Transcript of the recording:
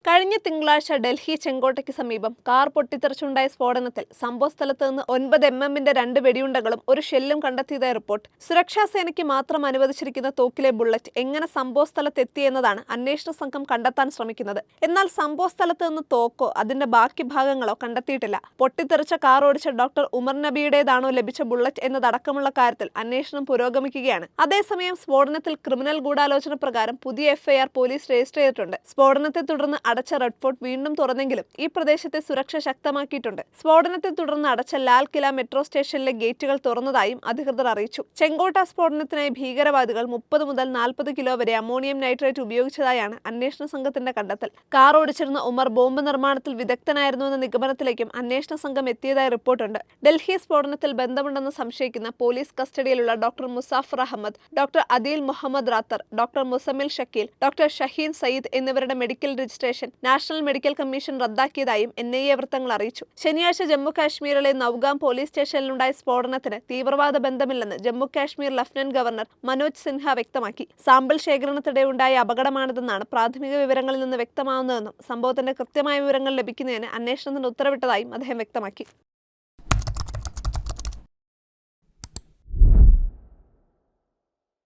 കഴിഞ്ഞ തിങ്കളാഴ്ച ഡൽഹി ചെങ്കോട്ടയ്ക്ക് സമീപം കാർ പൊട്ടിത്തെറിച്ചുണ്ടായ സ്ഫോടനത്തിൽ സംഭവസ്ഥലത്ത് നിന്ന് 9 mm-ന്റെ 2 വെടിയുണ്ടകളും ഒരു ഷെല്ലും കണ്ടെത്തിയതായി റിപ്പോർട്ട്. സുരക്ഷാ സേനയ്ക്ക് മാത്രം അനുവദിച്ചിരിക്കുന്ന തോക്കിലെ ബുള്ളറ്റ് എങ്ങനെ സംഭവസ്ഥലത്തെത്തിയെന്നതാണ് അന്വേഷണ സംഘം കണ്ടെത്താൻ ശ്രമിക്കുന്നത്. എന്നാൽ സംഭവസ്ഥലത്ത് നിന്ന് തോക്കോ അതിന്റെ ബാക്കി ഭാഗങ്ങളോ കണ്ടെത്തിയിട്ടില്ല. പൊട്ടിത്തെറിച്ച കാർ ഓടിച്ച ഡോക്ടർ ഉമർ നബിയുടേതാണോ ലഭിച്ച ബുള്ളറ്റ് എന്നതടക്കമുള്ള കാര്യത്തിൽ അന്വേഷണം പുരോഗമിക്കുകയാണ്. അതേസമയം സ്ഫോടനത്തിൽ ക്രിമിനൽ ഗൂഢാലോചന പ്രകാരം പുതിയ FIR പോലീസ് രജിസ്റ്റർ ചെയ്തിട്ടുണ്ട്. സ്ഫോടനത്തെ തുടർന്ന് അടച്ച റെഡ് ഫോർട്ട് വീണ്ടും തുറന്നെങ്കിലും ഈ പ്രദേശത്തെ സുരക്ഷ ശക്തമാക്കിയിട്ടുണ്ട്. സ്ഫോടനത്തെ തുടർന്ന് അടച്ച ലാൽ കില മെട്രോ സ്റ്റേഷനിലെ ഗേറ്റുകൾ തുറന്നതായും അധികൃതർ അറിയിച്ചു. ചെങ്കോട്ട സ്ഫോടനത്തിനായി ഭീകരവാദികൾ 30 മുതൽ 40 കിലോ വരെ അമോണിയം നൈട്രേറ്റ് ഉപയോഗിച്ചതായാണ് അന്വേഷണ സംഘത്തിന്റെ കണ്ടെത്തൽ. കാർ ഓടിച്ചിരുന്ന ഉമർ ബോംബ് നിർമ്മാണത്തിൽ വിദഗ്ധനായിരുന്നുവെന്ന നിഗമനത്തിലേക്കും അന്വേഷണ സംഘം എത്തിയതായി റിപ്പോർട്ടുണ്ട്. ഡൽഹി സ്ഫോടനത്തിൽ ബന്ധമുണ്ടെന്ന് സംശയിക്കുന്ന പോലീസ് കസ്റ്റഡിയിലുള്ള doctor Muzaffar Ahmed, doctor Adeel Muhammad Rather, doctor Muzammil Shakeel, doctor Shaheen Sayyid എന്നിവരുടെ medical registration national medical commission റദ്ദാക്കിയതായും NIA വൃത്തങ്ങൾ അറിയിച്ചു. ശനിയാഴ്ച ജമ്മു കാശ്മീരിലെ നൌഗാം പോലീസ് സ്റ്റേഷനിലുണ്ടായ സ്ഫോടനത്തിന് തീവ്രവാദ ബന്ധമില്ലെന്ന് ജമ്മു കാശ്മീർ ലഫ്റ്റനന്റ് ഗവർണർ മനോജ് സിൻഹ വ്യക്തമാക്കി. സാമ്പിൾ ശേഖരണത്തിനിടെ ഉണ്ടായ അപകടമാണിതെന്നാണ് പ്രാഥമിക വിവരങ്ങളിൽ നിന്ന് വ്യക്തമാവുന്നതെന്നും സംഭവത്തിന്റെ കൃത്യമായ വിവരങ്ങൾ ലഭിക്കുന്നതിന് അന്വേഷണത്തിന് ഉത്തരവിട്ടതായും അദ്ദേഹം വ്യക്തമാക്കി.